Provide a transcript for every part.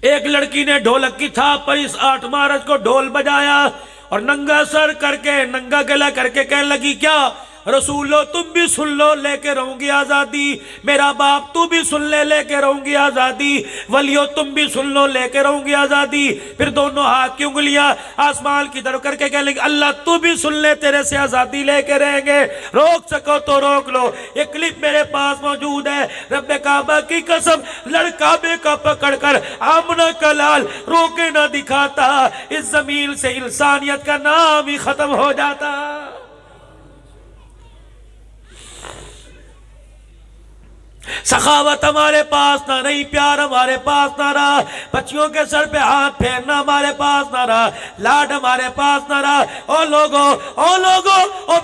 ایک لڑکی نے ڈھولک کی تھاپ پر اس 8 مارچ کو ڈھول بجایا اور ننگا سر کر کے ننگا گلا کر کے کہنے لگی کیا رسولو تم بھی سن لو لے کے رہوں گی آزادی، میرا باپ تو بھی سن لے کے رہوں گی آزادی، ولیو تم بھی سن لو لے کے رہوں گی آزادی۔ پھر دونوں ہاتھ کی انگلیاں آسمان کی طرف کر کے کہنے لگی اللہ تو بھی سن لے تیرے سے آزادی لے کے رہیں گے، روک سکو تو روک لو۔ یہ کلپ میرے پاس موجود ہے، رب کعبہ کی قسم لڑکابے کا پکڑ کر آمنہ کا لال روکے نہ دکھاتا، اس زمین سے انسانیت کا نام ہی ختم ہو جاتا۔ سخاوت ہمارے پاس نہ رہی، پیار ہمارے پاس نہ رہا، بچیوں کے سر پہ ہاتھ پھیرنا ہمارے پاس نہ رہا، لاڈ ہمارے پاس نہ رہا۔ او لوگو او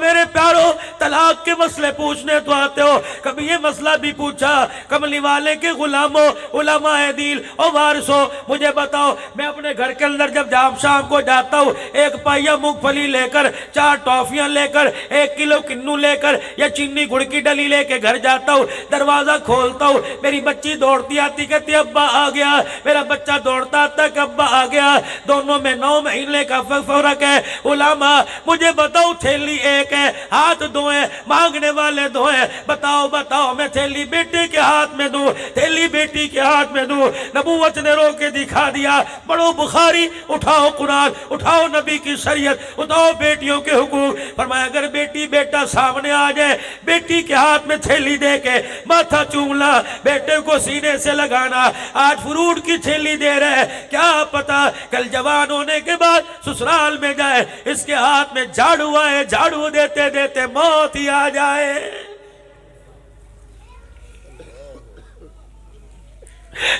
میرے پیارو طلاق کے مسئلے پوچھنے تو آتے ہو، کبھی یہ مسئلہ بھی پوچھا؟ کملی والے کے غلاموں، علماء دین او وارثوں، مجھے بتاؤ میں اپنے گھر کے اندر جب شام کو جاتا ہوں، 1 پائیا مونگ پھلی لے کر، 4 ٹافیاں لے کر، 1 کلو کنو لے کر یا چینی گڑ کی ڈلی لے کے گھر جاتا ہوں، دروازہ کھولتا ہوں، میری بچی دوڑتی آتی کہتی ابا آ گیا، میرا بچہ دوڑتا آتا کہ ابا آ گیا، دونوں میں 9 مہینے کا فرق ہے۔ علماء مجھے بتاؤ تھیلی ایک ہے، ہاتھ 2 ہیں، مانگنے والے 2 ہیں، بتاؤ میں تھیلی بیٹے کے ہاتھ میں دوں، تھیلی بیٹی کے ہاتھ میں دوں؟ نبوت نے رو کے دکھا دیا، پڑھو بخاری، اٹھاؤ قرآن، اٹھاؤ نبی کی شریعت، اٹھاؤ بیٹیوں کے حقوق۔ فرمایا اگر بیٹی بیٹا سامنے آ جائے، بیٹی کے ہاتھ میں تھیلی دے کے ماتھا چومنا، بیٹے کو سینے سے لگانا۔ آج فروٹ کی تھیلی دے رہے، کیا پتا کل جوان ہونے کے بعد سسرال میں جائے اس کے ہاتھ میں جھاڑو آئے، جھاڑو دیتے دیتے موت ہی آ جائے۔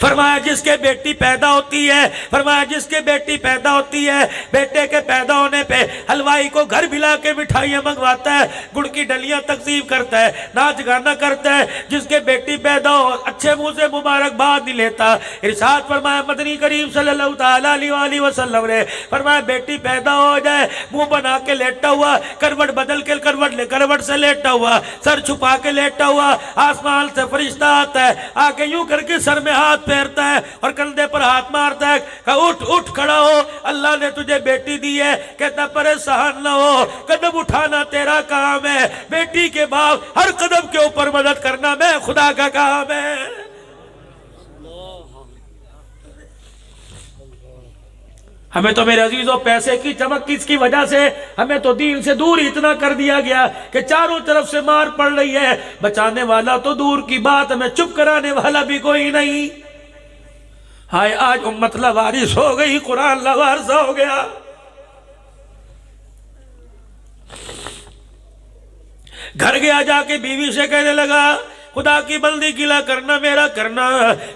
فرمایا جس کے بیٹی پیدا ہوتی ہے، بیٹے کے پیدا ہونے پہ حلوائی کو گھر بلا کے مٹھائیاں منگواتا ہے، گڑ کی ڈلیاں تقسیم کرتا ہے، ناچ گانا کرتا ہے۔ جس کے بیٹی پیدا ہو اچھے منہ سے مبارکباد نہیں لیتا۔ ارشاد فرمایا مدنی کریم صلی اللہ تعالیٰ علیہ وسلم نے فرمایا بیٹی پیدا ہو جائے، منہ بنا کے لیٹا ہوا، کروٹ بدل کے کروٹ سے لیٹا ہوا، سر چھپا کے لیٹا ہوا، آسمان سے فرشتہ آتا ہے، آ کے یوں کر کے سر میں ہاتھ پھیرتا ہے اور کندھے پر ہاتھ مارتا ہے کہ اٹھ کھڑا ہو، اللہ نے تجھے بیٹی دی ہے۔ کہتا پریشان نہ ہو، قدم اٹھانا تیرا کام ہے، بیٹی کے باپ ہر قدم کے اوپر مدد کرنا میں خدا کا کام ہے۔ ہمیں تو میرے عزیزوں پیسے کی چمک کس کی وجہ سے ہمیں تو دین سے دور اتنا کر دیا گیا کہ چاروں طرف سے مار پڑ رہی ہے، بچانے والا تو دور کی بات، ہمیں چپ کرانے والا بھی کوئی نہیں۔ ہائے آج امت لوارث ہو گئی، قرآن لوارث ہو گیا۔ گھر گیا جا کے بیوی سے کہنے لگا خدا کی بندی گلا کرنا میرا کرنا،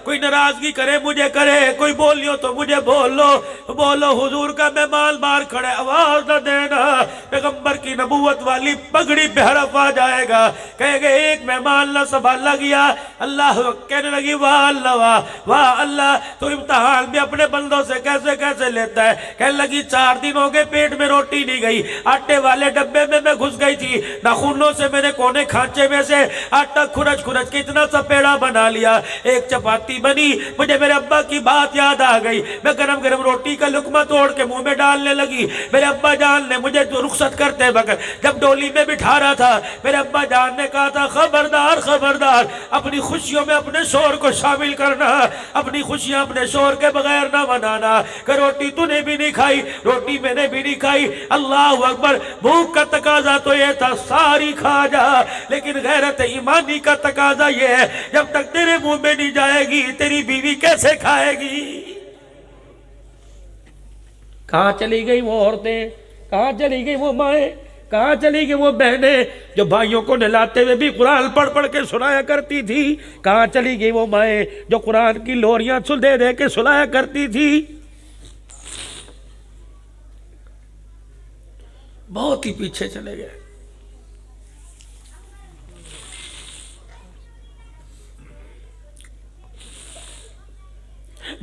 کوئی ناراضگی کرے مجھے کرے، کوئی بولیو تو مجھے بولو حضور کا مہمان باہر کھڑے، آواز نہ دینا، پیغمبر کی نبوت والی پگڑی پہ حرف آ جائے گا، کہے گے ایک مہمان نہ سنبھالا گیا۔ اللہ کہنے لگی واہ اللہ تو امتحان بھی اپنے بندوں سے کیسے لیتا ہے۔ کہنے لگی 4 دن ہو گئے پیٹ میں روٹی نہیں گئی، آٹے والے ڈبے میں گھس گئی تھی، ناخنوں سے میں نے کونے کھانچے میں سے آٹا کھرچ کے اتنا سا پیڑا بنا لیا، ایک چپاتی بنی، مجھے میرے ابا کی بات یاد آ گئی، میں گرم روٹی کا لقمہ توڑ کے منہ میں ڈالنے لگی۔ میرے ابا جان نے مجھے رخصت کرتے وقت جب ڈولی میں بٹھا رہا تھا، میرے ابا جان نے کہا تھا خبردار اپنی خوشیوں میں اپنے شوہر کو شامل کرنا، اپنی خوشیاں اپنے شوہر کے بغیر نہ منانا، کہ روٹی تو نے بھی نہیں کھائی، روٹی میں نے بھی نہیں کھائی۔ اللہ اکبر، بھوک کا تقاضا تو یہ تھا ساری کھا جا، لیکن غیرت ایمانی کا تقاضا یہ ہے جب تک تیرے منہ میں نہیں جائے گی تیری بیوی کیسے کھائے گی؟ کہاں چلی گئی وہ عورتیں، کہاں چلی گئی وہ مائیں، کہاں چلی گئی وہ بہنیں جو بھائیوں کو نہلاتے ہوئے بھی قرآن پڑھ کے سنایا کرتی تھی؟ کہاں چلی گئی وہ مائیں جو قرآن کی لوریاں دے کے سنایا کرتی تھی؟ بہت ہی پیچھے چلے گئے۔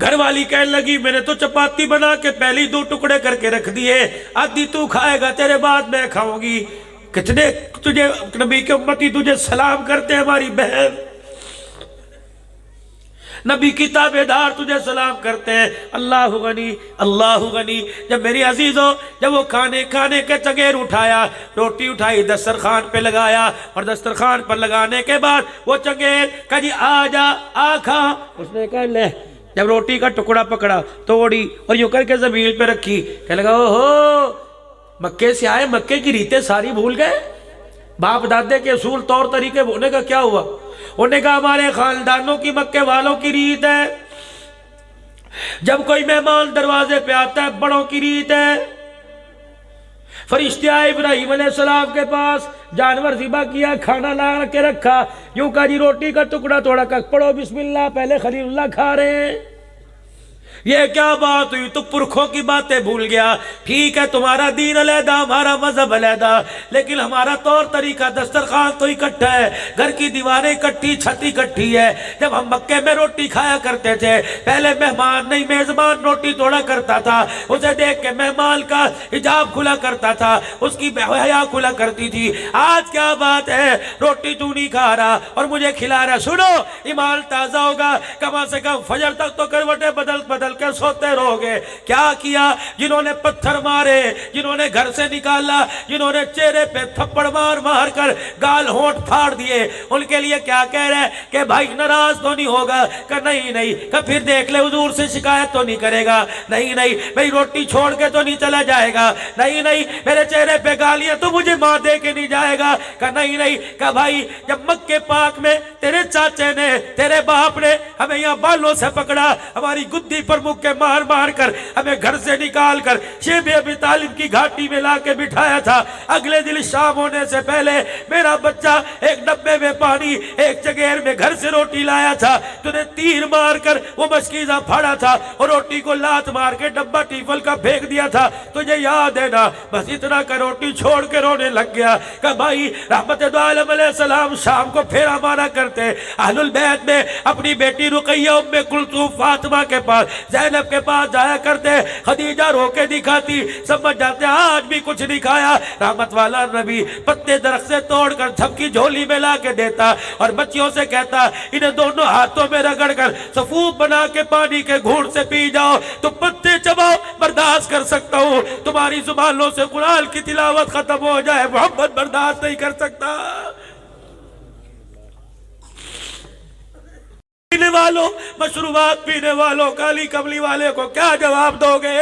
گھر والی کہنے لگی میں نے تو چپاتی بنا کے پہلی 2 ٹکڑے کر کے رکھ دیے، آدھی تو کھائے گا، تیرے بعد میں کھاؤں گی۔ کتنے تجھے نبی کے امتی تجھے سلام کرتے ہیں ہماری بہن، نبی کی تابعدار تجھے سلام کرتے ہیں، اللہ غنی اللہ غنی۔ جب میری عزیزوں، جب وہ کھانے کے چنگیر اٹھایا، روٹی اٹھائی، دسترخوان پہ لگایا، اور دسترخوان پر لگانے کے بعد وہ چنگیر کہا جی آ جا آ کھا، اس نے کہا لے۔ جب روٹی کا ٹکڑا پکڑا، توڑی اور یوں کر کے زمین پہ رکھی، کہنے لگا اوہو، مکے سے آئے، مکے کی ریتیں ساری بھول گئے، باپ دادے کے اصول طور طریقے ہونے کا کیا ہوا؟ انہوں نے کہا ہمارے خاندانوں کی، مکے والوں کی ریت ہے، جب کوئی مہمان دروازے پہ آتا ہے بڑوں کی ریت ہے۔ فرشتے آئے ابراہیم علیہ السلام کے پاس، جانور ذبح کیا، کھانا لا کے رکھا، یوں کہا جی روٹی کا ٹکڑا توڑا، کہ پڑھو بسم اللہ، پہلے خلیل اللہ کھا رہے ہیں۔ یہ کیا بات ہوئی؟ تو پرکھوں کی باتیں بھول گیا۔ ٹھیک ہے تمہارا دین علیحدہ، ہمارا مذہب علیحدہ، لیکن ہمارا طور طریقہ، دسترخوان تو اکٹھا ہے، گھر کی دیواریں اکٹھی، چھت اکٹھی ہے۔ جب ہم مکے میں روٹی کھایا کرتے تھے، پہلے مہمان نہیں میزبان روٹی توڑا کرتا تھا، اسے دیکھ کے مہمان کا حجاب کھلا کرتا تھا، اس کی حیا کھلا کرتی تھی۔ آج کیا بات ہے، روٹی تو نہیں کھا رہا اور مجھے کھلا رہا۔ سنو، ایمان تازہ ہوگا، کم سے کم فجر تک تو کروٹیں بدل کے سوتے رہو گے۔ کیا کیا؟ جنہوں نے پتھر مارے، جنہوں نے گھر سے نکالا، جنہوں نے چہرے پہ تھپڑ مار مار کر گال ہونٹ پھاڑ دیے، ان کے لیے کیا کہہ رہے ہیں کہ بھائی ناراض تو نہیں ہوگا؟ کہ نہیں، کہ پھر دیکھ لے حضور سے شکایت تو نہیں کرے گا، نہیں بھائی روٹی چھوڑ کے تو نہیں چلا جائے گا، نہیں میرے چہرے پہ گالیاں تو مجھے ماں دے کے نہیں جائے گا، کہ نہیں، کہ بھائی جب مکے پاک میں تیرے چاچے نے، تیرے باپ نے ہمیں یہاں بالوں سے پکڑا، ہماری گدی پر مکے مار مار کر ہمیں گھر سے نکال کر شیب ابی طالب کی گھاٹی میں لا کے بٹھایا تھا، اگلے دن شام ہونے سے پہلے میرا بچہ ایک ڈبے میں پانی، ایک چگیر میں گھر سے روٹی لایا تھا، تو نے تیر مار کر وہ مشکیزہ پھاڑا تھا اور روٹی کو لات مار کے ڈبہ ٹیفل کا پھینک دیا تھا، تجھے یاد ہے نا؟ بس اتنا کہ روٹی چھوڑ کے رونے لگ گیا۔ کہ بھائی رحمت دو عالم علیہ السلام شام کو پھیرا مارا کرتے، اہل البیت میں اپنی بیٹی رقیہ ام کلثوم فاطمہ کے پاس، زینب کے پاس جایا کرتے، خدیجہ رو کے دکھاتی، سمجھ جاتے آج بھی کچھ نہیں کھایا۔ رحمت والا نبی پتے درخت سے توڑ کر جھپکی جھولی میں لا کے دیتا اور بچیوں سے کہتا انہیں دونوں ہاتھوں میں رگڑ کر سفوف بنا کے پانی کے گھونٹ سے پی جاؤ، تو پتے چباؤ، برداشت کر سکتا ہوں، تمہاری زبانوں سے قرآن کی تلاوت ختم ہو جائے، محمد برداشت نہیں کر سکتا۔ پینے والوں، مشروبات پینے والوں، کالی کملی والے کو کیا جواب دو گے؟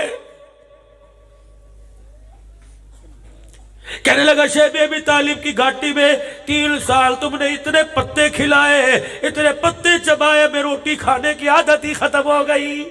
کہنے لگا شیب ابی طالب کی گھاٹی میں 3 سال تم نے اتنے پتے کھلائے، اتنے پتے چبائے، میں روٹی کھانے کی عادت ہی ختم ہو گئی۔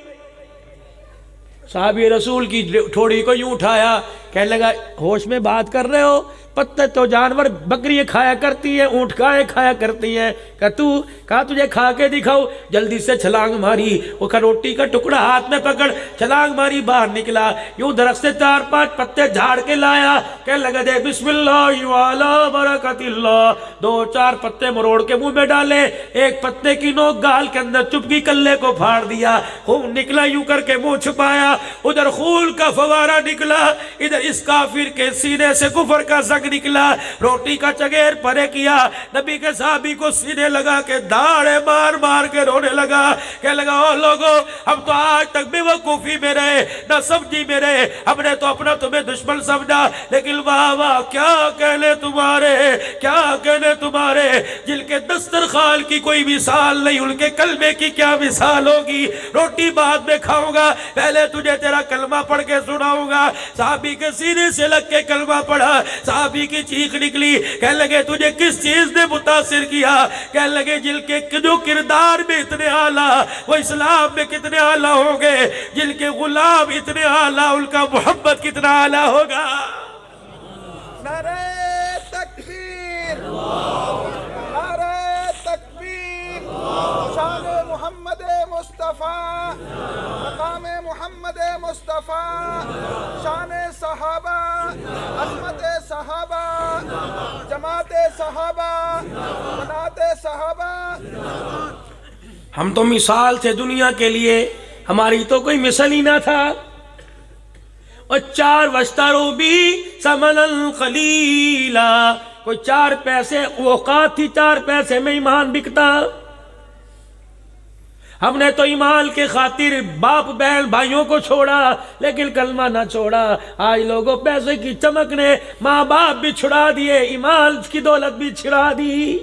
صحابی رسول کی ٹھوڑی کو یوں اٹھایا، کہنے لگا ہوش میں بات کر رہے ہو؟ پتے تو جانور بکری کھایا کرتی ہے، اونٹ کھایا کرتی ہے، کہا تجھے کھا کے دکھاؤ۔ جلدی سے چھلانگ ماری، وہ روٹی کا ٹکڑا ہاتھ میں پکڑ، چھلانگ ماری، باہر نکلا، یوں درخت سے 4-5 پتے جھاڑ کے لایا، کہنے لگا دے بسم اللہ وعلی برکت اللہ، 2-4 پتے مروڑ کے منہ میں ڈالے، ایک پتے کی نوک گال کے اندر چپکی کلے کو پھاڑ دیا، خون نکلا، یوں کر کے منہ چھپایا، ادھر خون کا فوارہ نکلا، ادھر اس کافر کے سینے سے کفر کا زنگ نکلا، روٹی کا چگیر پرے کیا، نبی کے صحابی کو سینے لگا کے داڑے مار مار کے رونے لگا، کہنے لگا او لوگو ہم تو آج تک بے وقوفی میں رہے، نہ سمجھی میں رہے، ہم نے تو اپنا تمہیں دشمن سمجھا، لیکن واہ واہ کیا کہنے تمہارے جن کے دسترخوان کی کوئی مثال نہیں، ان کے کلمے کی کیا مثال ہوگی؟ روٹی بعد میں کھاؤں گا، پہلے تجھے تیرا کلمہ پڑھ کے سناؤں گا۔ صحابی کے سینے سے لگ کے کلمہ پڑھا، صحابی کی چیخ نکلی، کہنے لگے تجھے کس چیز نے متاثر کیا؟ کہنے لگے جن کے جو کردار میں اتنے اعلیٰ، وہ اسلام میں کتنے اعلیٰ ہوں گے، جن کے غلام اتنے اعلیٰ، ان کا محبت کتنا اعلیٰ ہوگا۔ نعرہ تکبیر، نعرہ تکبیر، شان محمد مصطفیٰ، مقام محمد مصطفیٰ، شان صحابہ، عظمت صحابہ، جماعت صحابہ، بنات صحابہ۔ ہم تو مثال تھے دنیا کے لیے، ہماری تو کوئی مثل ہی نہ تھا۔ اور 4 واشتروا بھی ثمنا قلیلا، کوئی 4 پیسے اوقات تھی، 4 پیسے میں ایمان بکتا۔ ہم نے تو ایمان کے خاطر باپ بہن بھائیوں کو چھوڑا لیکن کلمہ نہ چھوڑا. آج لوگوں پیسے کی چمک نے ماں باپ بھی چھڑا دیے, ایمان کی دولت بھی چھڑا دی.